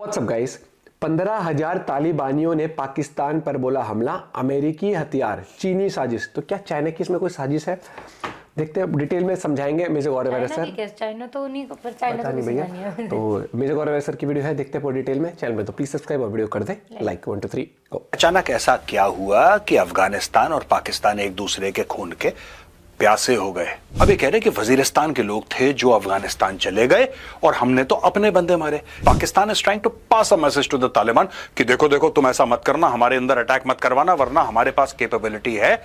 WhatsApp guys, 15,000 तालिबानियों ने पाकिस्तान पर बोला हमला, अमेरिकी हथियार, चीनी साजिश। तो क्या चाइना की इसमें कोई साजिश है? देखते हैं, डिटेल में समझाएंगे। मेजर गौरव सर, चाइना तो नहीं, पर चाइना तो नहीं भैया। तो मेजर गौरव सर की वीडियो है, देखते हैं पूरी डिटेल में। चैनल में तो प्लीज सब्सक्राइब और वीडियो कर दे लाइक। 1 2 3 गो। अचानक ऐसा क्या हुआ कि अफगानिस्तान और पाकिस्तान एक दूसरे के खून के प्यासे हो गए। अब ये कह रहे कि वजीरिस्तान के लोग थे जो अफगानिस्तान चले गए और हमने तो अपने बंदे मारे। Pakistan is trying to pass a message to the Taliban कि देखो देखो, तुम ऐसा मत करना, हमारे अंदर अटैक मत करवाना, वरना हमारे पास कैपेबिलिटी है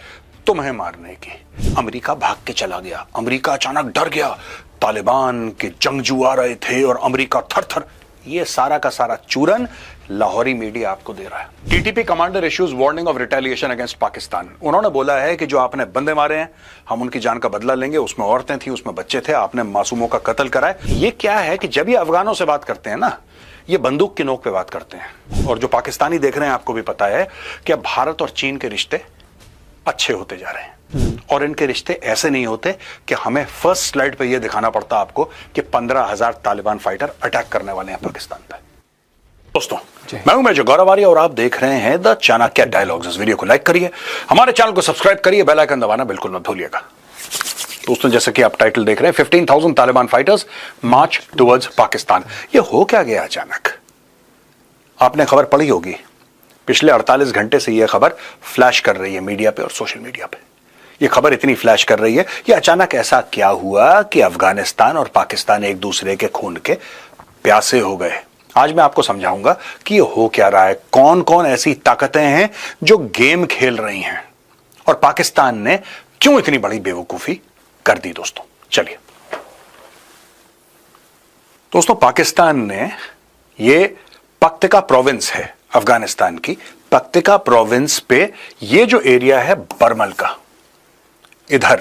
तुम्हें मारने की। अमेरिका भाग के चला गया। अमेरिका अचानक डर गया। तालिबान के जंगजू आ रहे थे और अमेरिका थर थर। ये सारा का सारा चूरन लाहौरी मीडिया आपको दे रहा है। TTP commander issues warning of retaliation against Pakistan. उन्होंने बोला है कि जो आपने बंदे मारे हैं, हम उनकी जान का बदला लेंगे। उसमें औरतें थी, उसमें बच्चे थे, आपने मासूमों का कत्ल करा है। ये क्या है कि जब ये अफगानों से बात करते हैं ना, ये बंदूक की नोक पे बात करते हैं। और जो पाकिस्तानी देख रहे हैं, आपको भी पता है कि अब भारत और चीन के रिश्ते अच्छे होते जा रहे हैं। और इनके रिश्ते ऐसे नहीं होते कि हमें फर्स्ट स्लाइड पे ये दिखाना पड़ता आपको कि 15,000 तालिबान फाइटर अटैक करने वाले हैं पाकिस्तान पे। दोस्तों, मैं हूं मेजर गौरव और आप देख रहे हैं द चाणक्य डायलॉग्स। इस वीडियो को लाइक करिए, हमारे चैनल को सब्सक्राइब करिए, बेल आइकन दबाना बिल्कुल मत भूलिएगा। दोस्तों, जैसे कि आप टाइटल देख रहे हैं, 15,000 तालिबान फाइटर्स मार्च टुवर्ड्स पाकिस्तान। ये हो क्या गया अचानक? आपने खबर पढ़ी होगी। पिछले 48 घंटे से यह खबर फ्लैश कर रही है मीडिया पे और सोशल मीडिया पे। यह खबर इतनी फ्लैश कर रही है कि अचानक ऐसा क्या हुआ कि अफगानिस्तान और पाकिस्तान एक दूसरे के खून के प्यासे हो गए। आज मैं आपको समझाऊंगा कि ये हो क्या रहा है, कौन कौन ऐसी ताकतें हैं जो गेम खेल रही हैं और पाकिस्तान ने क्यों इतनी बड़ी बेवकूफी कर दी। दोस्तों चलिए। दोस्तों, पाकिस्तान ने, ये पक्तिका प्रोविंस है अफगानिस्तान की, पक्तिका प्रोविंस पे ये जो एरिया है बरमल का, इधर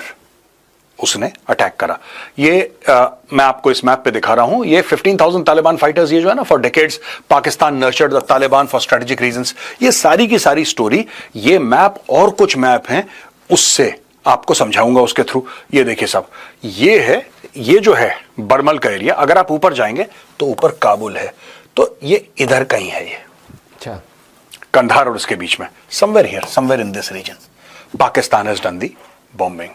उसने अटैक करा। ये मैं आपको इस मैप पे दिखा रहा हूं। ये 15,000 तालिबान फाइटर्स, ये जो है ना, for decades Pakistan nurtured the Taliban for strategic reasons. ये सारी की सारी स्टोरी, ये मैप और कुछ मैप हैं, उससे आपको समझाऊंगा उसके थ्रू। ये देखिए साहब, ये है, ये जो है बरमल का एरिया। अगर आप ऊपर जाएंगे तो ऊपर काबुल है, तो ये इधर कहीं है। ये अच्छा, कंधार और उसके बीच में, somewhere here, somewhere in this region Pakistan has done the bombing.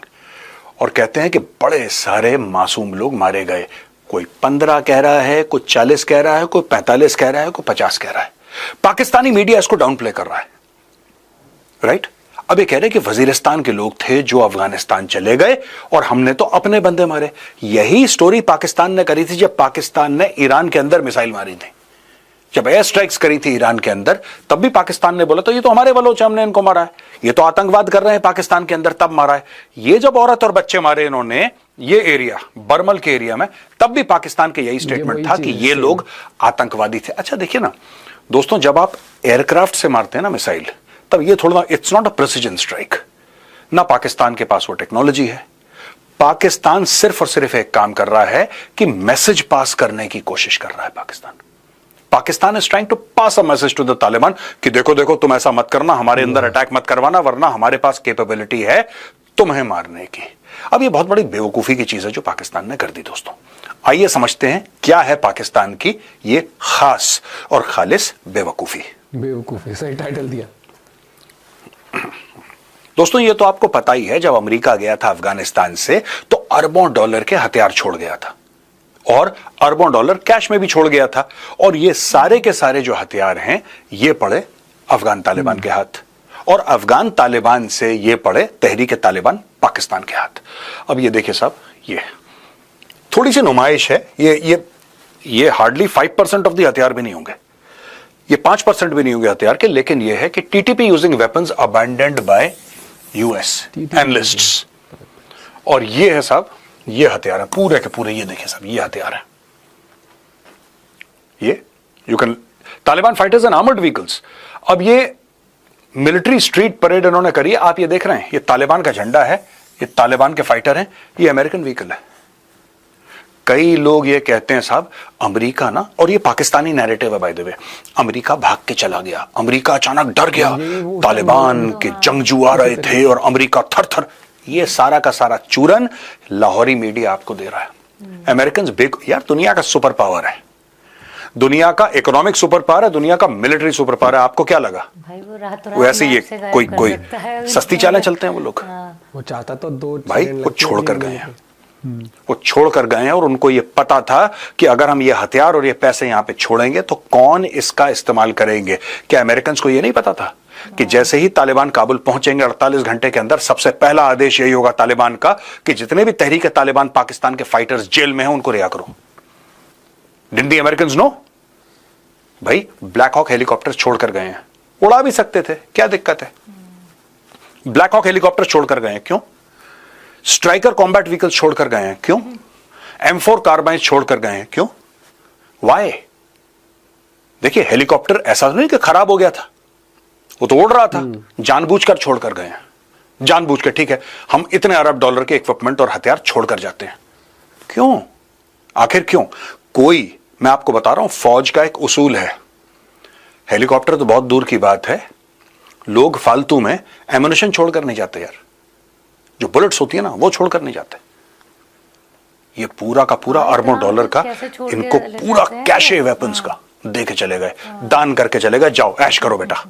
और कहते हैं कि बड़े सारे मासूम लोग मारे गए। कोई 15 कह रहा है, कोई 40 कह रहा है, कोई 45 कह रहा है, कोई 50 कह रहा है। पाकिस्तानी मीडिया इसको डाउन प्ले कर रहा है, राइट? अब ये कह रहे हैं कि वजीरिस्तान के लोग थे जो अफगानिस्तान चले गए और हमने तो अपने बंदे मारे। यही स्टोरी पाकिस्तान ने करी थी जब पाकिस्तान ने ईरान के अंदर मिसाइल मारी थी, जब एयर स्ट्राइक्स करी थी ईरान के अंदर। तब भी पाकिस्तान ने बोला तो ये तो हमारे बलोच, हमने इनको मारा है, ये तो आतंकवाद कर रहे हैं पाकिस्तान के अंदर, तब मारा है। ये जब औरत और बच्चे मारे इन्होंने ये एरिया, बरमल के एरिया में, तब भी पाकिस्तान के यही स्टेटमेंट था कि ये लोग आतंकवादी थे। अच्छा देखिए ना दोस्तों, जब आप एयरक्राफ्ट से मारते हैं ना मिसाइल, तब ये थोड़ा, it's not a precision strike. ना पाकिस्तान के पास वो टेक्नोलॉजी है। पाकिस्तान सिर्फ और सिर्फ एक काम कर रहा है कि मैसेज पास करने की कोशिश कर रहा है। Pakistan is trying to pass a message to the Taliban कि देखो देखो, तुम ऐसा मत करना, हमारे अंदर अटैक मत करवाना, वरना हमारे पास कैपेबिलिटी है तुम्हें मारने की। अब ये बहुत बड़ी बेवकूफी की चीज है जो पाकिस्तान ने कर दी। दोस्तों आइए समझते हैं क्या है पाकिस्तान की ये खास और खालिस बेवकूफी। बेवकूफी, सही टाइटल दिया। दोस्तों, ये तो आपको पता ही है, जब अमेरिका गया था अफगानिस्तान से तो अरबों डॉलर के हथियार छोड़ गया था और अरबों डॉलर कैश में भी छोड़ गया था। और ये सारे के सारे जो हथियार हैं, ये पड़े अफगान तालिबान के हाथ, और अफगान तालिबान से ये पड़े तहरीक तालिबान पाकिस्तान के हाथ। अब ये देखिए साहब, ये थोड़ी सी नुमाइश है। ये हार्डली 5% ऑफ द हथियार भी नहीं होंगे, ये 5% भी नहीं होंगे हथियार के। लेकिन ये है कि TTP using weapons abandoned bye US analysts. और ये है साहब, ये हथियार है पूरे के पूरे। ये देखिए साहब, ये हथियार है। ये you can, Taliban fighters and armoured vehicles. अब ये मिलिट्री स्ट्रीट परेड इन्होंने करी है। आप ये देख रहे हैं, ये तालिबान का झंडा है, ये तालिबान के फाइटर हैं, ये अमेरिकन व्हीकल है। कई लोग ये कहते हैं साहब, अमेरिका ना, और ये पाकिस्तानी नैरेटिव है बाय द वे, अमेरिका भाग के चला गया, अमेरिका अचानक डर गया, तालिबान के जंगजू आ रहे थे और अमेरिका थर थर। ये सारा का सारा चूरन लाहौरी मीडिया आपको दे रहा है। अमेरिकन यार दुनिया का सुपर पावर है। दुनिया का इकोनॉमिक सुपर पावर है, दुनिया का मिलिट्री सुपर पावर है। आपको क्या लगा? भाई वो रात वो ऐसे ये कोई कोई सस्ती चालें चलते हैं वो लोग। वो चाहता तो दो भाई वो छोड़ कर गए हैं, वो छोड़ कर गए हैं और उनको ये पता था कि अगर हम ये हथियार और ये पैसे यहां पे छोड़ेंगे तो कौन इसका इस्तेमाल करेंगे। क्या अमेरिकन को ये नहीं पता था कि जैसे ही तालिबान काबुल पहुंचेंगे 48 घंटे के अंदर सबसे पहला आदेश यही होगा तालिबान का कि जितने भी तहरीक तालिबान पाकिस्तान के फाइटर्स जेल में हैं उनको रिहा करो। Didn't the Americans know? भाई ब्लैक हॉक हेलीकॉप्टर छोड़कर गए हैं, उड़ा भी सकते थे, क्या दिक्कत है? ब्लैक हॉक हेलीकॉप्टर छोड़कर गए हैं, क्यों? स्ट्राइकर कॉम्बैट व्हीकल छोड़कर गए हैं, क्यों? M4 कार्बाइन छोड़कर गए हैं, क्यों? वाई? देखिए हेलीकॉप्टर ऐसा नहीं कि खराब हो गया था, वो तो उड़ रहा था, जानबूझकर छोड़कर गए हैं, जानबूझकर। ठीक है, हम इतने अरब डॉलर के इक्विपमेंट और हथियार छोड़कर जाते हैं, क्यों? आखिर क्यों? कोई, मैं आपको बता रहा हूं, फौज का एक उसूल है, हेलीकॉप्टर तो बहुत दूर की बात है, लोग फालतू में एम्युनिशन छोड़कर नहीं जाते यार, जो बुलेट्स होती है ना वो छोड़कर नहीं जाते। ये पूरा का पूरा अरबों डॉलर का इनको पूरा कैशे वेपन्स का दे के चले गए, दान करके चले गए, जाओ ऐश करो बेटा।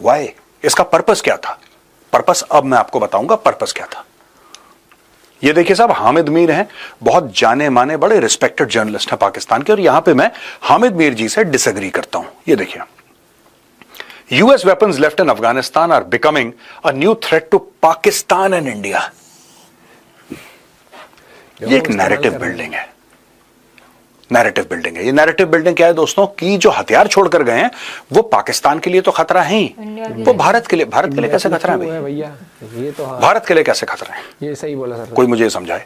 वाई? इसका पर्पस क्या था? पर्पस अब मैं आपको बताऊंगा पर्पस क्या था। ये देखिए साहब, हामिद मीर हैं, बहुत जाने माने बड़े रिस्पेक्टेड जर्नलिस्ट हैं पाकिस्तान के, और यहां पे मैं हामिद मीर जी से डिसएग्री करता हूं। ये देखिए, US weapons left in Afghanistan are becoming a new threat to Pakistan and India. ये एक नैरेटिव बिल्डिंग है, नैरेटिव बिल्डिंग है। ये नैरेटिव बिल्डिंग क्या है दोस्तों? कि जो हथियार छोड़कर गए हैं वो पाकिस्तान के लिए तो खतरा है ही, वो भारत के लिए कैसे खतरा है भाई? भैया ये तो भारत के लिए कैसे खतरा है? ये सही बोला सर, कोई मुझे ये समझाए।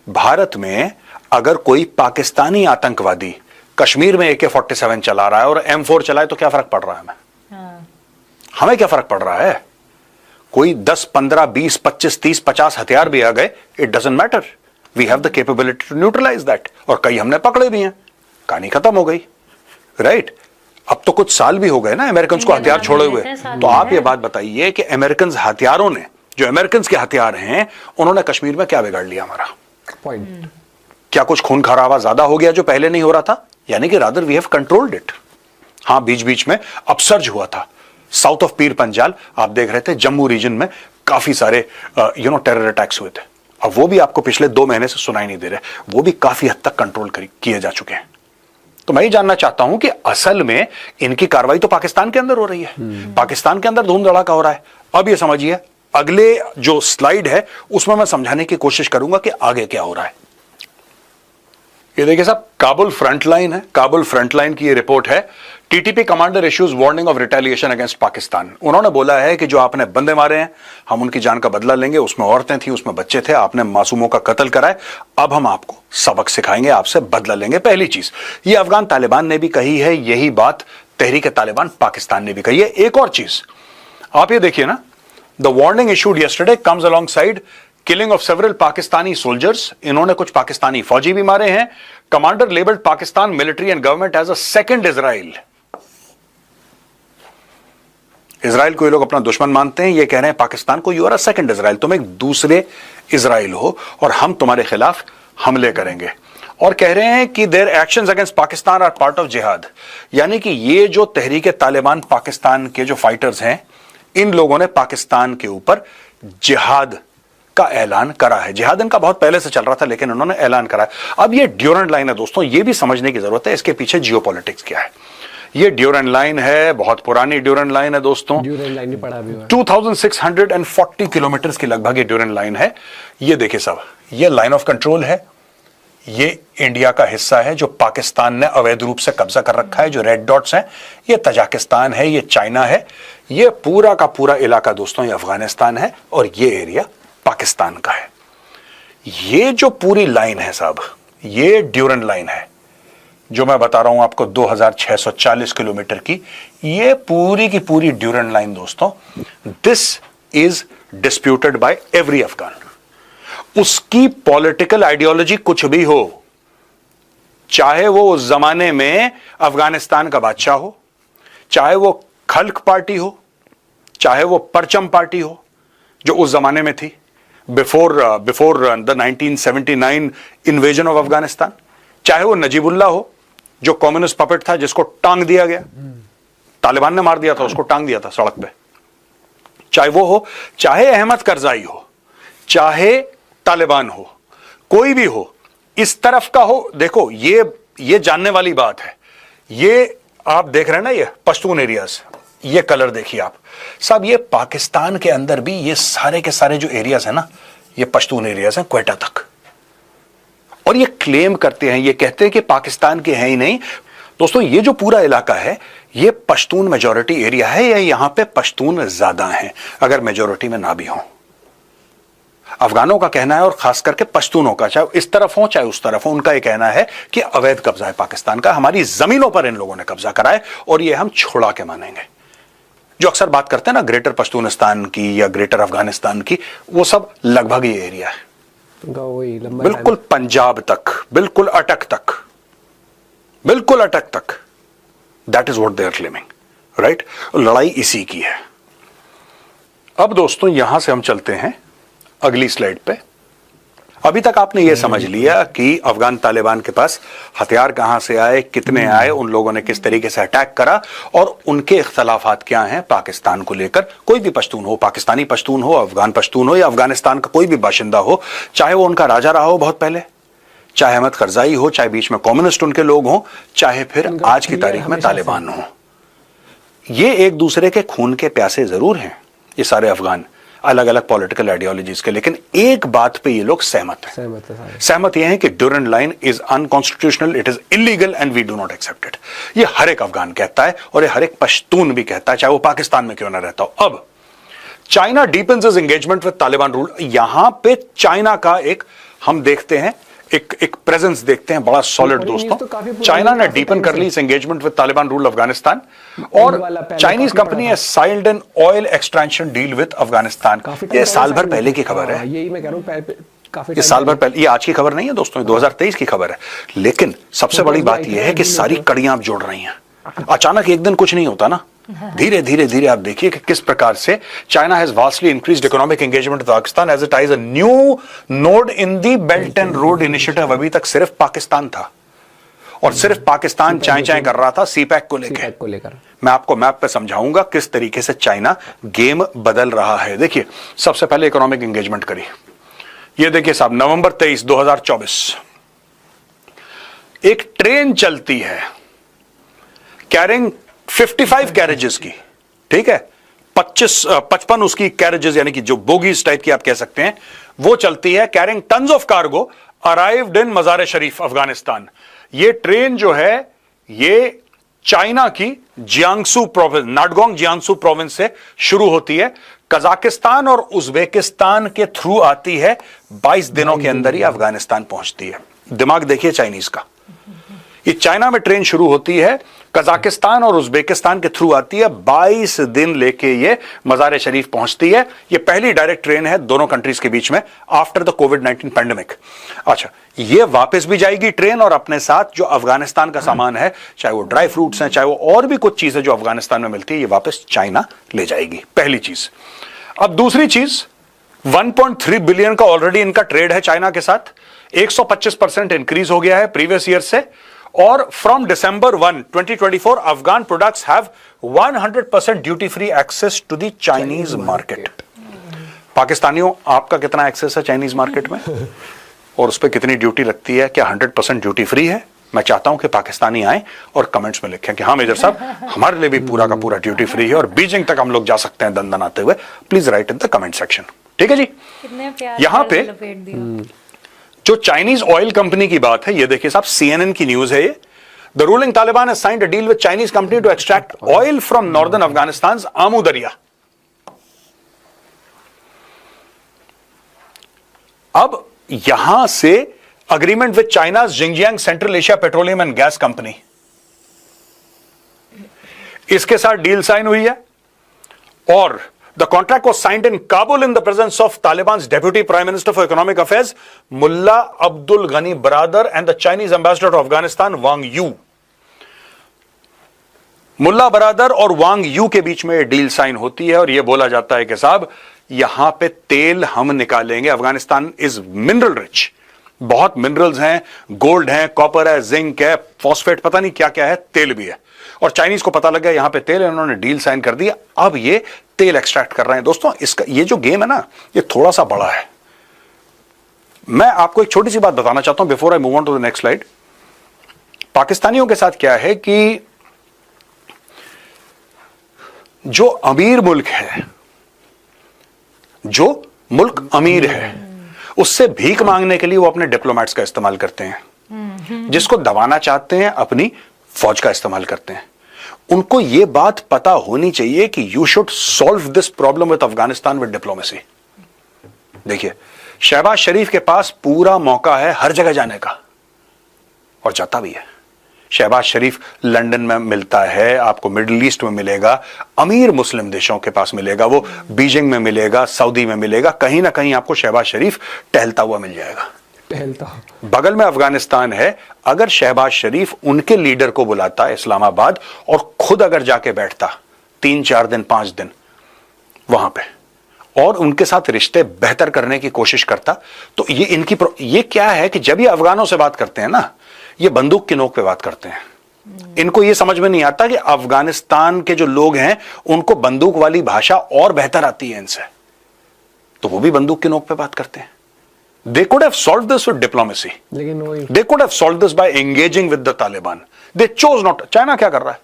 भारत में अगर कोई पाकिस्तानी आतंकवादी कश्मीर में AK-47 चला रहा है और M4 चलाए तो क्या फर्क पड़ रहा है हमें? हमें क्या फर्क पड़ रहा है? कोई 10, 15, 20, 25, 30, 50 हथियार भी आ गए, it doesn't matter, we have the capability to neutralise that. और कई हमने पकड़े भी हैं, कहानी खत्म हो गई, राइट? अब तो कुछ साल भी हो गए ना अमेरिकन को हथियार छोड़े हुए। तो आप ये बात बताइए कि अमेरिकन हथियारों ने, जो अमेरिकन के हथियार हैं, उन्होंने कश्मीर में क्या बिगाड़ लिया हमारा? पॉइंट। क्या कुछ खून खराबा ज्यादा हो गया जो पहले नहीं हो रहा था? यानी कि rather we have controlled it. हाँ, बीच बीच में अपसर्ज हुआ था, साउथ ऑफ पीर पंजाल आप देख रहे थे, जम्मू रीजन में काफी सारे टेरर अटैक्स हुए थे। अब वो भी आपको पिछले 2 महीने से सुनाई नहीं दे रहे, वो भी काफी हद तक कंट्रोल किए जा चुके हैं। तो मैं ये जानना चाहता हूं कि असल में इनकी कार्रवाई तो पाकिस्तान के अंदर हो रही है, पाकिस्तान के अंदर धूम धड़ाका हो रहा है। अब ये समझिए, अगले जो स्लाइड है उसमें मैं समझाने की कोशिश करूंगा कि आगे क्या हो रहा है। ये देखिए साहब, काबुल फ्रंटलाइन है, काबुल फ्रंटलाइन की ये रिपोर्ट है। TTP commander issues warning of retaliation against Pakistan. उन्होंने बोला है कि जो आपने बंदे मारे हैं हम उनकी जान का बदला लेंगे, उसमें औरतें थी, उसमें बच्चे थे, आपने मासूमों का कत्ल कराए, अब हम आपको सबक सिखाएंगे, आपसे बदला लेंगे। पहली चीज ये अफगान तालिबान ने भी कही है, यही बात तहरीक तालिबान पाकिस्तान ने भी कही है। एक और चीज आप ये देखिए ना, the warning issued yesterday comes alongside killing of several Pakistani soldiers. इन्होंने कुछ पाकिस्तानी फौजी भी मारे हैं। Commander labelled Pakistan military and government as a second Israel. Israel को ये लोग अपना दुश्मन मानते हैं, ये कह रहे हैं पाकिस्तान को, you are a second Israel, तुम एक दूसरे इजराइल हो और हम तुम्हारे खिलाफ हमले करेंगे। और कह रहे हैं कि their actions against Pakistan are part of jihad. यानी कि ये जो तहरीक तालिबान पाकिस्तान के जो फाइटर्स हैं, इन लोगों ने पाकिस्तान के ऊपर जिहाद का ऐलान करा है। जिहाद इनका बहुत पहले से चल रहा था, लेकिन उन्होंने ऐलान करा है। अब ये ड्यूरेंट लाइन है दोस्तों, ये भी समझने की जरूरत है इसके पीछे जियोपॉलिटिक्स क्या है। ये ड्यूरेंट लाइन है, बहुत पुरानी ड्यूरेंट लाइन है दोस्तों, ड्यूरेंट लाइन नहीं पढ़ा भी हुआ है। 2640 किलोमीटर की लगभग ये ड्यूरेंट लाइन है। ये देखिए साहब, ये लाइन ऑफ कंट्रोल है, ये इंडिया का हिस्सा है जो पाकिस्तान ने अवैध रूप से कब्जा कर रखा है। जो रेड डॉट्स हैं ये तजाकिस्तान है, ये चाइना है, ये पूरा का पूरा इलाका दोस्तों ये अफगानिस्तान है और ये एरिया पाकिस्तान का है। ये जो पूरी लाइन है साहब, ये ड्यूरेंट लाइन है जो मैं बता रहा हूं आपको 2640 किलोमीटर की। ये पूरी की पूरी ड्यूरेंट लाइन दोस्तों, this is disputed by every Afghan. उसकी पॉलिटिकल आइडियोलॉजी कुछ भी हो, चाहे वो उस जमाने में अफगानिस्तान का बादशाह हो, चाहे वो खल्क पार्टी हो, चाहे वो परचम पार्टी हो जो उस जमाने में थी before the 1979 invasion of Afghanistan, चाहे वो नजीबुल्ला हो जो कम्युनिस्ट पपेट था जिसको टांग दिया गया, तालिबान ने मार दिया था, उसको टांग दिया था सड़क पे, चाहे वो हो, चाहे अहमद करजाई हो, चाहे तालिबान हो, कोई भी हो, इस तरफ का हो। देखो ये जानने वाली बात है। ये आप देख रहे हैं ना, ये पश्तून एरियाज, ये कलर देखिए आप साहब, ये पाकिस्तान के अंदर भी ये सारे के सारे जो एरियाज है ना, ये पश्तून एरियाज हैं क्वेटा तक। और ये क्लेम करते हैं, ये कहते हैं कि पाकिस्तान के हैं ही नहीं। दोस्तों ये जो पूरा इलाका है ये पश्तून मेजॉरिटी एरिया है, या यहां पे पश्तून ज्यादा हैं, अगर मेजॉरिटी में ना भी हो। अफगानों का कहना है, और खास करके पश्तूनों का, चाहे इस तरफ हो चाहे उस तरफ हो, उनका यह कहना है कि अवैध कब्जा है पाकिस्तान का, हमारी जमीनों पर इन लोगों ने कब्जा करा है और ये हम छोड़ा के मानेंगे। जो अक्सर बात करते हैं ना ग्रेटर पश्तूनिस्तान की या ग्रेटर अफगानिस्तान की, वो सब लगभग ये एरिया है, बिल्कुल पंजाब तक, बिल्कुल अटक तक, बिल्कुल अटक तक। That is what they are claiming, right. लड़ाई इसी की है। अब दोस्तों यहां से हम चलते हैं अगली स्लाइड पे। अभी तक आपने यह समझ लिया कि अफगान तालिबान के पास हथियार कहां से आए, कितने आए, उन लोगों ने किस तरीके से अटैक करा और उनके इख्तलाफात क्या हैं पाकिस्तान को लेकर। कोई भी पश्तून हो, पाकिस्तानी पश्तून हो, अफगान पश्तून हो, या अफगानिस्तान का कोई भी बाशिंदा हो, चाहे वो उनका राजा रहा हो बहुत पहले, चाहे अहमद करजाई हो, चाहे बीच में कम्युनिस्ट उनके लोग हों, चाहे फिर आज की तारीख में तालिबान हो, ये एक दूसरे के खून के प्यासे जरूर हैं ये सारे अफगान, अलग अलग पॉलिटिकल आइडियोलॉजीज के, लेकिन एक बात पे ये लोग सहमत हैं। सहमत ये है कि Durand line is unconstitutional, it is illegal and we do not accept it. ये हर एक अफगान कहता है और ये हर एक पश्तून भी कहता है, चाहे वो पाकिस्तान में क्यों ना रहता हो। अब China deepens its engagement with Taliban rule. यहां पे चाइना का एक हम देखते हैं, एक प्रेजेंस देखते हैं बड़ा सॉलिड दोस्तों। चाइना ने डीपन कर ली इस engagement with Taliban rule Afghanistan, और चाइनीज कंपनी है signed an oil extraction deal with Afghanistan. ये साल भर पहले की खबर है, यही मैं कह रहा हूं, ये साल भर पहले, ये आज की खबर नहीं है दोस्तों, 2023 की खबर है। लेकिन सबसे बड़ी बात यह है कि सारी कड़ियां आप जोड़ रही हैं। अचानक एक दिन कुछ नहीं होता ना, धीरे धीरे धीरे आप देखिए कि किस प्रकार से China has vastly increased economic engagement with Pakistan as it eyes a new node in the belt and road initiative. अभी तक सिर्फ पाकिस्तान था और सिर्फ पाकिस्तान चाय चाय कर रहा था सीपैक को लेकर। मैं आपको मैप पे समझाऊंगा किस तरीके से चाइना गेम बदल रहा है। देखिए सबसे पहले इकोनॉमिक एंगेजमेंट करी, ये देखिए साहब, नवंबर 23, 2024 एक ट्रेन चलती है कैरिंग 55 कैरेजेस की, ठीक है, 55 उसकी कैरेजेस, यानी कि जो बोगीज टाइप की आप कह सकते हैं, वो चलती है carrying tons of cargo, arrived in मजार शरीफ अफगानिस्तान। ये ट्रेन जो है ये चाइना की जियांगसू प्रोविंस, नाडगोंग जियांगसू प्रोविंस से शुरू होती है, कजाकिस्तान और उज्बेकिस्तान के थ्रू आती है, 22 दिनों के अंदर ही अफगानिस्तान पहुंचती है। दिमाग देखिए चाइनीज का, ये चाइना में ट्रेन शुरू होती है, कजाकिस्तान और उज्बेकिस्तान के थ्रू आती है, 22 दिन लेके ये मजार शरीफ पहुंचती है। ये पहली डायरेक्ट ट्रेन है दोनों कंट्रीज के बीच में आफ्टर द कोविड-19 पैंडेमिक। अच्छा, ये वापस भी जाएगी ट्रेन और अपने साथ जो अफगानिस्तान का सामान है, चाहे वो ड्राई फ्रूट्स हैं, चाहे वो और भी कुछ चीजें जो अफगानिस्तान में मिलती है, ये वापस चाइना ले जाएगी, पहली चीज। अब दूसरी चीज, 1.3 बिलियन का ऑलरेडी इनका ट्रेड है चाइना के साथ, 125% इंक्रीज हो गया है प्रीवियस ईयर से, और from December 1, 2024 Afghan products have 100% duty free access to the Chinese market. पाकिस्तानियों, आपका कितना एक्सेस है चाइनीज मार्केट में और उस पर कितनी ड्यूटी लगती है? क्या 100% ड्यूटी फ्री है? मैं चाहता हूं कि पाकिस्तानी आए और कमेंट्स में लिखें कि हाँ मेजर साहब, हमारे लिए भी पूरा का पूरा ड्यूटी फ्री है और बीजिंग तक हम लोग जा सकते हैं दंदन आते हुए। Please right in the comment section, ठीक है जी। यहां पे जो चाइनीज ऑयल कंपनी की बात है, ये देखिए साहब, CNN की न्यूज है ये। The ruling Taliban has signed a deal with Chinese company to extract oil from northern Afghanistan Amu Darya. अब यहां से agreement with China Xinjiang central Asia petroleum and gas company, इसके साथ डील साइन हुई है और the contract was signed in Kabul in the presence of Taliban's Deputy Prime Minister for Economic Affairs, Mullah Abdul Ghani Baradar, and the Chinese Ambassador to Afghanistan, Wang Yu. मुल्ला बरादर और वांग you के बीच में deal sign होती है और यह बोला जाता है कि साहब यहां पे तेल हम निकालेंगे। अफगानिस्तान इज मिनरल रिच, बहुत मिनरल्स हैं, गोल्ड है, कॉपर है, जिंक है, फॉस्फेट, पता नहीं क्या क्या है, तेल भी है। और चाइनीज को पता लग गया यहां पे तेल है, उन्होंने डील साइन कर दिया, अब ये तेल एक्सट्रैक्ट कर रहे हैं। दोस्तों इसका ये जो गेम है ना, ये थोड़ा सा बड़ा है। मैं आपको एक छोटी सी बात बताना चाहता हूं before I move on to the next slide. पाकिस्तानियों के साथ क्या है कि जो अमीर मुल्क है, जो मुल्क अमीर है, उससे भीख मांगने के लिए वो अपने डिप्लोमेट्स का इस्तेमाल करते हैं। जिसको दबाना चाहते हैं अपनी फौज का इस्तेमाल करते हैं। उनको यह बात पता होनी चाहिए कि you should solve this problem with Afghanistan with diplomacy. देखिए, शहबाज शरीफ के पास पूरा मौका है हर जगह जाने का, और जाता भी है। शहबाज शरीफ लंदन में मिलता है, आपको मिडिल ईस्ट में मिलेगा, अमीर मुस्लिम देशों के पास मिलेगा, वो बीजिंग में मिलेगा, सऊदी में मिलेगा, कहीं ना कहीं आपको शहबाज शरीफ टहलता हुआ मिल जाएगा। बगल में अफगानिस्तान है, अगर शहबाज शरीफ उनके लीडर को बुलाता इस्लामाबाद और खुद अगर जाके बैठता 3-4 दिन 5 दिन वहां पे और उनके साथ रिश्ते बेहतर करने की कोशिश करता, तो ये क्या है कि जब ये अफगानों से बात करते हैं ना, ये बंदूक की नोक पे बात करते हैं। इनको ये समझ में नहीं आता कि अफगानिस्तान के जो लोग हैं उनको बंदूक वाली भाषा और बेहतर आती है इनसे, तो वो भी बंदूक की नोक पे बात करते हैं। They could have solved this with diplomacy. They could have solved this by engaging with the Taliban. They chose not. China क्या कर रहा है?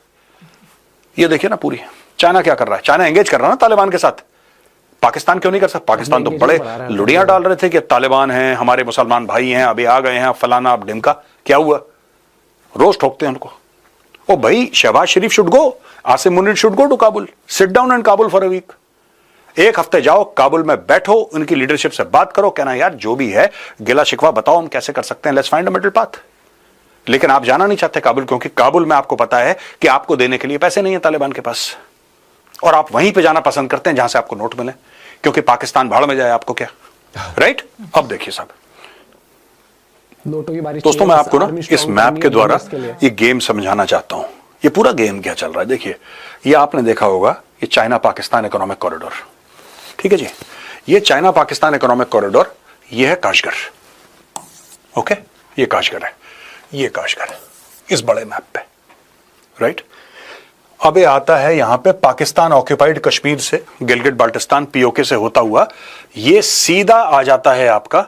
ये देखिए ना पूरी, चाइना क्या कर रहा है? चाइना एंगेज कर रहा है ना तालिबान के साथ। पाकिस्तान क्यों नहीं कर सकता? पाकिस्तान तो बड़े लुड़ियां डाल रहे थे कि तालिबान हैं, हमारे मुसलमान भाई हैं, अभी आ गए हैं, फलाना, अब ढिमका। क्या हुआ? रोज ठोकते हैं उनको। ओ भाई, Shahbaz Sharif should go, Asim Munir should go to Kabul, sit down in Kabul for a week. एक हफ्ते जाओ काबुल में, बैठो, उनकी लीडरशिप से बात करो, कहना यार जो भी है गिला शिकवा बताओ, हम कैसे कर सकते हैं, let's find a middle path. लेकिन आप जाना नहीं चाहते काबुल, क्योंकि काबुल में आपको पता है कि आपको देने के लिए पैसे नहीं है तालिबान के पास, और आप वहीं पे जाना पसंद करते हैं जहां से आपको नोट मिले, क्योंकि पाकिस्तान भाड़ में जाए आपको क्या, राइट? अब देखिए साहब, दोस्तों मैं आपको ना इस मैप के द्वारा ये गेम समझाना चाहता हूं। ये पूरा गेम क्या चल रहा है देखिए। ये आपने देखा होगा, ये चाइना पाकिस्तान इकोनॉमिक कॉरिडोर, ठीक है जी। ये चाइना पाकिस्तान इकोनॉमिक कॉरिडोर, ये है काशगर, ओके, ये काशगर है, ये काशगर है इस बड़े मैप पे, राइट। अब ये आता है यहां पे पाकिस्तान ऑक्यूपाइड कश्मीर से, गिलगिट बाल्टिस्तान पीओके से होता हुआ ये सीधा आ जाता है आपका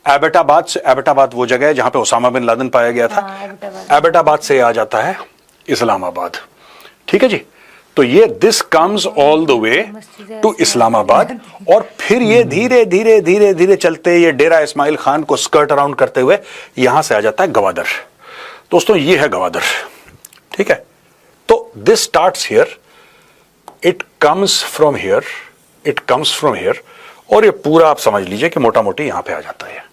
एबटाबाद से। एबटाबाद वो जगह है जहां पे ओसामा बिन लादेन पाया गया था। एबटाबाद से आ जाता है इस्लामाबाद, ठीक है जी। तो ये this comes all the way to Islamabad, और फिर ये धीरे धीरे धीरे धीरे चलते ये डेरा इस्माइल खान को स्कर्ट अराउंड करते हुए यहां से आ जाता है गवादर। दोस्तों ये है गवादर, ठीक है। तो this starts here, it comes from here, it comes from here, और ये पूरा आप समझ लीजिए कि मोटा मोटी यहां पे आ जाता है।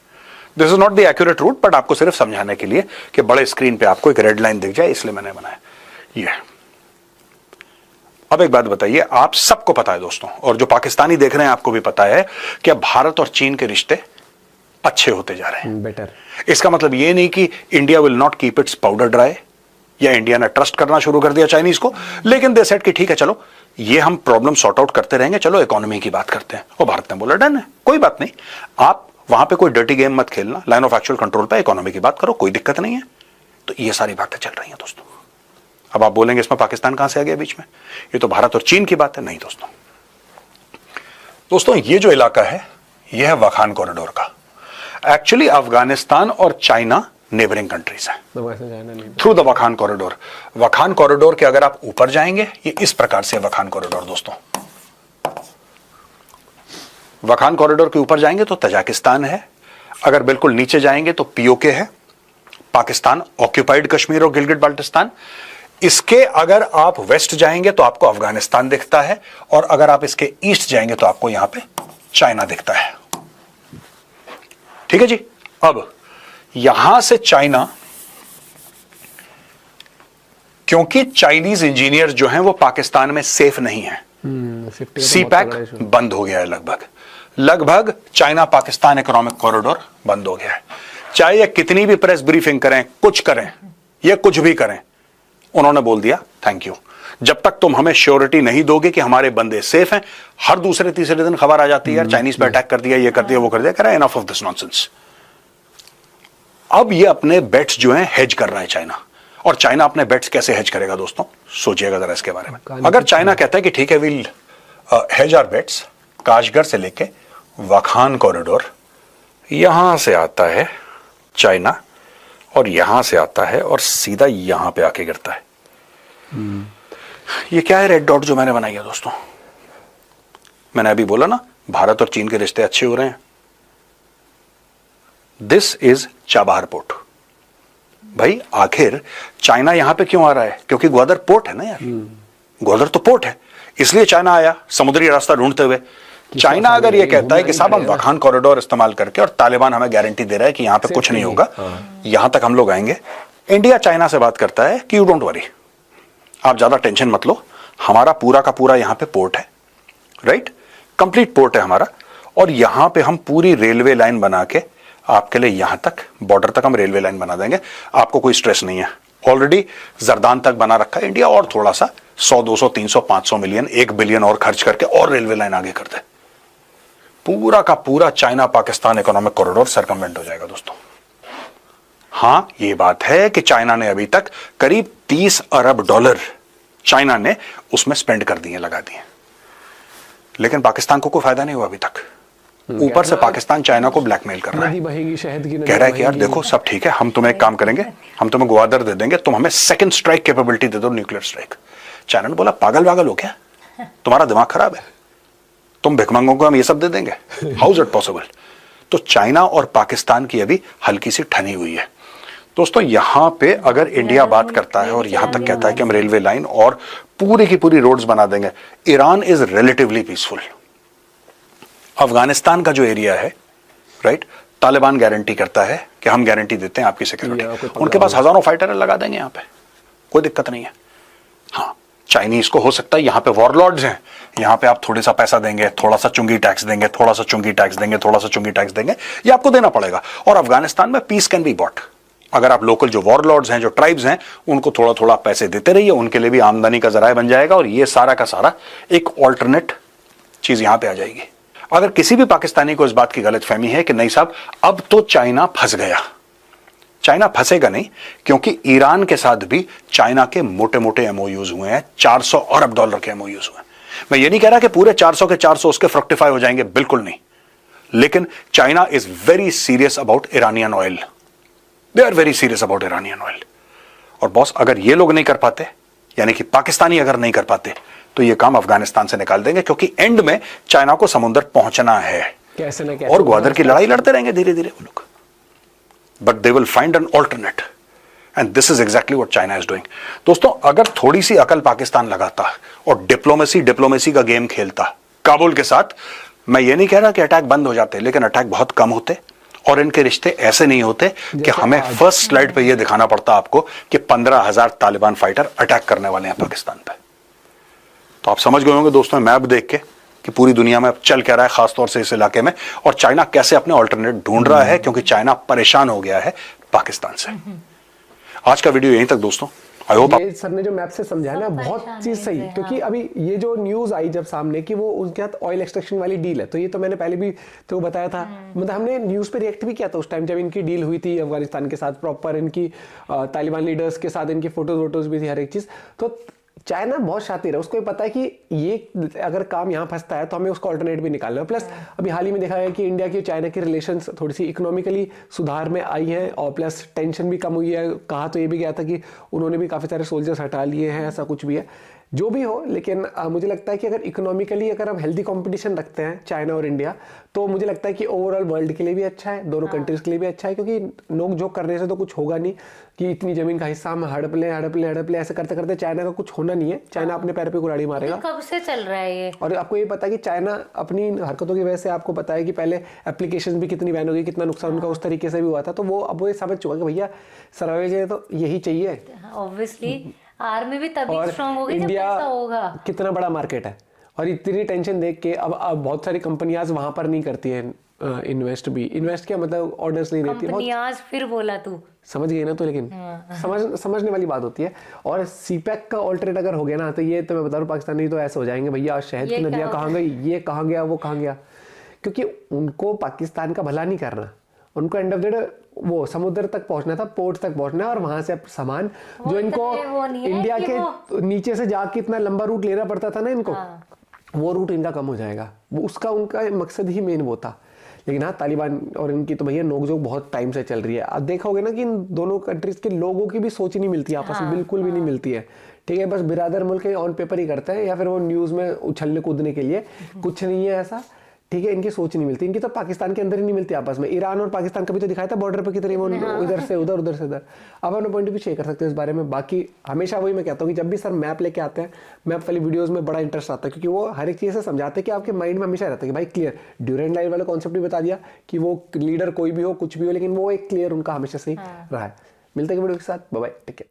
This is not the accurate route, but आपको सिर्फ समझाने के लिए कि बड़े स्क्रीन पे आपको एक रेड लाइन दिख जाए, इसलिए मैंने बनाया ये। अब एक बात बताइए, आप सबको पता है दोस्तों, और जो पाकिस्तानी देख रहे हैं आपको भी पता है कि अब भारत और चीन के रिश्ते अच्छे होते जा रहे हैं, बेटर। इसका मतलब ये नहीं कि India will not keep its powder dry, या इंडिया ने ट्रस्ट करना शुरू कर दिया चाइनीज को, लेकिन दे सेड कि ठीक है चलो ये हम प्रॉब्लम सॉर्ट आउट करते रहेंगे, चलो इकोनॉमी की बात करते हैं। और भारत ने बोला डन है, कोई बात नहीं, आप वहां पे कोई डर्टी गेम मत खेलना, लाइन ऑफ एक्चुअल कंट्रोल पे इकोनॉमी की बात करो, कोई दिक्कत नहीं है। तो ये सारी बातें चल रही हैं दोस्तों। अब आप बोलेंगे इसमें पाकिस्तान कहां से आ गया बीच में, ये तो भारत और चीन की बात है। नहीं दोस्तों, दोस्तों ये जो इलाका है यह है वाखान कॉरिडोर का। एक्चुअली अफगानिस्तान और चाइना नेबरिंग कंट्रीज हैं through the Wakhan corridor. Wakhan corridor के अगर आप ऊपर जाएंगे, ये इस प्रकार से वाखान कॉरिडोर दोस्तों, वाखान कॉरिडोर के ऊपर जाएंगे तो तजाकिस्तान है, अगर बिल्कुल नीचे जाएंगे तो पीओके है, पाकिस्तान ऑक्यूपाइड कश्मीर और गिलगिट बाल्टिस्तान। इसके अगर आप वेस्ट जाएंगे तो आपको अफगानिस्तान दिखता है, और अगर आप इसके ईस्ट जाएंगे तो आपको यहां पे चाइना दिखता है, ठीक है जी। अब यहां से चाइना, क्योंकि चाइनीज इंजीनियर जो हैं वो पाकिस्तान में सेफ नहीं है, सीपैक बंद हो गया है, लगभग चाइना पाकिस्तान इकोनॉमिक कॉरिडोर बंद हो गया है। चाहे ये कितनी भी प्रेस ब्रीफिंग करें, कुछ करें, ये कुछ भी करें, उन्होंने बोल दिया थैंक यू, जब तक तुम हमें श्योरिटी नहीं दोगे कि हमारे बंदे सेफ हैं। हर दूसरे तीसरे दिन खबर आ जाती है यार चाइनीज पे अटैक कर दिया, ये कर दिया, वो कर दिया, कह रहा है इनफ ऑफ दिस नॉनसेंस। अब ये अपने बेट्स जो हैं हेज कर रहा है चाइना। और चाइना अपने बेट्स कैसे हेज करेगा दोस्तों, सोचिएगा जरा इसके बारे में। अगर चाइना कहता है कि ठीक है will hedge our bets, Kashgar से लेके वखान कॉरिडोर, यहां से आता है चाइना और यहां से आता है और सीधा यहां पे आके गिरता है। ये क्या है रेड डॉट जो मैंने बनाई है दोस्तों? मैंने अभी बोला ना भारत और चीन के रिश्ते अच्छे हो रहे हैं। This is Chabahar port. भाई आखिर चाइना यहां पे क्यों आ रहा है? क्योंकि ग्वादर पोर्ट है ना यार, ग्वादर तो पोर्ट है, इसलिए चाइना आया समुद्री रास्ता ढूंढते हुए। चाइना अगर ये कहता है कि साहब हम वखान कॉरिडोर इस्तेमाल करके, और तालिबान हमें गारंटी दे रहा है कि यहां पे कुछ नहीं होगा, यहां तक हम लोग आएंगे, इंडिया चाइना से बात करता है कि यू डोंट वरी, आप ज्यादा टेंशन मत लो, हमारा पूरा का पूरा यहां पे पोर्ट है, राइट, कंप्लीट पोर्ट है हमारा, और यहां पे हम पूरी रेलवे लाइन बना के आपके लिए यहां तक बॉर्डर तक हम रेलवे लाइन बना देंगे, आपको कोई स्ट्रेस नहीं है। ऑलरेडी जरदान तक बना रखा है इंडिया, और थोड़ा सा 100 200 300 500 मिलियन 1 बिलियन और खर्च करके और रेलवे लाइन आगे कर दे, पूरा का पूरा China Pakistan economic corridor circumvent हो जाएगा दोस्तों। हां ये बात है कि चाइना ने अभी तक करीब 30 अरब डॉलर चाइना ने उसमें स्पेंड कर दिए, लगा दिए, लेकिन पाकिस्तान को कोई फायदा नहीं हुआ अभी तक। ऊपर से पाकिस्तान चाइना को ब्लैकमेल कर रहा है, शहद की कह रहा है कि यार देखो सब ठीक है, हम तुम्हें एक काम करेंगे, हम तुम्हें ग्वादर दे देंगे, तुम हमें सेकंड स्ट्राइक कैपेबिलिटी दे दो, न्यूक्लियर स्ट्राइक। चाइना ने बोला पागल वागल हो क्या, तुम्हारा दिमाग खराब है, तुम भिखमंगों को हम ये सब दे देंगे, हाउ इज इट पॉसिबल? तो चाइना और पाकिस्तान की अभी हल्की सी ठनी हुई है दोस्तों। यहां पे अगर इंडिया बात करता है और यहां तक कहता है कि हम रेलवे लाइन और पूरी की पूरी रोड्स बना देंगे, Iran is relatively peaceful. Afghanistan का जो एरिया है, राइट, तालिबान गारंटी करता है कि हम गारंटी देते हैं आपकी सिक्योरिटी, उनके पास हजारों फाइटर लगा देंगे यहां पे, कोई दिक्कत नहीं है। हाँ चाइनीज को हो सकता है यहां पे वॉरलॉर्ड्स हैं, यहां पे आप थोड़ा सा पैसा देंगे, थोड़ा सा चुंगी टैक्स देंगे, थोड़ा सा चुंगी टैक्स देंगे, थोड़ा सा चुंगी टैक्स देंगे, ये आपको देना पड़ेगा। और अफगानिस्तान में पीस कैन बी बॉट, अगर आप लोकल जो वॉरलॉर्ड्स हैं, जो ट्राइब्स हैं, उनको थोड़ा थोड़ा पैसे देते रहिए, उनके लिए भी आमदनी का जराया बन जाएगा, और ये सारा का सारा एक ऑल्टरनेट चीज यहां पे आ जाएगी। अगर किसी भी पाकिस्तानी को इस बात की गलतफहमी है कि नहीं साहब अब तो चाइना फंस गया, चाइना फंसेगा नहीं, क्योंकि ईरान के साथ भी चाइना के मोटे मोटे एमओयूज हुए हैं, 400 अरब डॉलर के एमओयूज हुए हैं। मैं ये नहीं कह रहा कि पूरे 400 के 400 उसके फ्रक्टिफाई हो जाएंगे, बिल्कुल नहीं, लेकिन China is very serious about Iranian oil, they are very serious about Iranian oil. और बॉस अगर ये लोग नहीं कर पाते, यानी कि पाकिस्तानी अगर नहीं कर पाते, तो ये काम अफगानिस्तान से निकाल देंगे, क्योंकि एंड में चाइना को समुद्र पहुंचना है, कैसे ना कैसे, और ग्वादर की लड़ाई लड़ते रहेंगे धीरे धीरे वो लोग, but they will find an alternate, and this is exactly what China is doing. दोस्तों अगर थोड़ी सी अकल पाकिस्तान लगाता और डिप्लोमेसी का गेम खेलता काबुल के साथ, मैं ये नहीं कह रहा कि अटैक बंद हो जाते, लेकिन अटैक बहुत कम होते, और इनके रिश्ते ऐसे नहीं होते कि हमें फर्स्ट स्लाइड पे ये दिखाना पड़ता आपको कि 15,000 तालिबान फाइटर अटैक करने वाले हैं पाकिस्तान पे। तो आप समझ गए होंगे दोस्तों मैप देख के कि पूरी दुनिया में अब चल क्या रहा है, खासतौर से इस इलाके में, और चाइना कैसे अपने ऑल्टरनेट ढूंढ रहा है, क्योंकि चाइना परेशान हो गया है पाकिस्तान से। आज का वीडियो यहीं तक दोस्तों, आई होप ये सर ने जो मैप से समझाया ना बहुत चीज सही, क्योंकि अभी ये जो न्यूज आई जब सामने कि वो उनके साथ ऑयल एक्सट्रैक्शन वाली डील है, तो ये तो मैंने पहले भी तो बताया था, मतलब हमने न्यूज पे रिएक्ट भी किया था उस टाइम जब इनकी डील हुई थी अफगानिस्तान के साथ, प्रॉपर इनकी तालिबान लीडर्स के साथ इनकी फोटोज भी थी, हर एक चीज। तो चाइना बहुत शातिर है, उसको ये पता है कि ये अगर काम यहाँ फंसता है तो हमें उसका ऑल्टरनेट भी निकालना है। प्लस अभी हाल ही में देखा गया कि इंडिया की चाइना की रिलेशंस थोड़ी सी इकोनॉमिकली सुधार में आई हैं, और प्लस टेंशन भी कम हुई है। कहा तो ये भी गया था कि उन्होंने भी काफ़ी सारे सोल्जर्स हटा लिए हैं, ऐसा कुछ भी है, जो भी हो। लेकिन मुझे लगता है कि अगर इकोनॉमिकली अगर हम हेल्दी कंपटीशन रखते हैं चाइना और इंडिया, तो मुझे लगता है कि ओवरऑल वर्ल्ड के लिए भी अच्छा है, दोनों कंट्रीज के लिए भी अच्छा है, क्योंकि नोक झोंक करने से तो कुछ होगा नहीं कि इतनी जमीन का हिस्सा हम हड़प लें, ऐसे करते करते चाइना का कुछ होना नहीं है। चाइना अपने पैर पे कुल्हाड़ी मारेगा। कब से चल रहा है ये? और आपको ये पता है कि चाइना अपनी हरकतों की वजह से, आपको पता है कि पहले एप्लीकेशन भी कितनी बैन हो गई, कितना नुकसान उनका उस तरीके से भी हुआ था, तो वो अब वो समझ चुका कि भैया सर्वाइवल तो यही चाहिए। ऑब्वियसली आर्मी भी तभी स्ट्रांग होगी जब इंडिया पैसा होगा। कितना बड़ा मार्केट है, और इतनी टेंशन देख के अब बहुत सारी कंपनियां वहां पर नहीं करती है इन्वेस्ट क्या मतलब ऑर्डर्स नहीं देती कंपनियां। फिर बोला तू समझ गई ना, तो लेकिन समझने वाली बात होती है। और सीपैक का ऑल्टरनेट अगर हो गया ना, तो ये तो मैं बता रहा हूँ पाकिस्तानी तो ऐसे हो जाएंगे, भैया शहद की नदियां कहाँ गई, ये कहाँ गया, वो कहाँ गया, क्योंकि उनको पाकिस्तान का भला नहीं करना, उनको एंड ऑफ द डे वो समुद्र तक पहुंचना था, पोर्ट तक पहुंचना है, और वहां से सामान जो इनको वो नहीं है इंडिया कि के नीचे से जाके इतना लंबा रूट लेना पड़ता था ना इनको, वो रूट इनका कम हो जाएगा। वो उसका उनका मकसद ही मेन वो था। लेकिन हाँ, तालिबान और इनकी तो भैया नोकझोंक बहुत टाइम से चल रही है। अब देखोगे ना कि इन दोनों कंट्रीज के लोगों की भी सोच नहीं मिलती आपस में, बिल्कुल भी नहीं मिलती है। ठीक है, बस बिरादर मुल्क ऑन पेपर ही करते हैं, या फिर वो न्यूज में उछलने कूदने के लिए, कुछ नहीं है ऐसा। ठीक है, इनकी सोच नहीं मिलती, इनकी तो पाकिस्तान के अंदर ही नहीं मिलती आपस में। ईरान और पाकिस्तान कभी तो दिखाया था बॉर्डर पे कितने वो इधर से उधर, उधर से इधर। अब अपना पॉइंट भी शेयर कर सकते हैं इस बारे में। बाकी हमेशा वही मैं कहता हूँ कि जब भी सर मैप लेके आते हैं, मैप वाली वीडियोस में बड़ा इंटरेस्ट आता है, क्योंकि वो हर एक चीज़ से समझाते हैं कि आपके माइंड में हमेशा रहता है कि भाई क्लियर, ड्यूरेंट लाइन वाला कॉन्सेप्ट भी बता दिया कि वो लीडर कोई भी हो, कुछ भी हो, लेकिन वो एक क्लियर उनका हमेशा से ही रहा है। मिलते हैं वीडियो के साथ, बाय बाय, टेक केयर।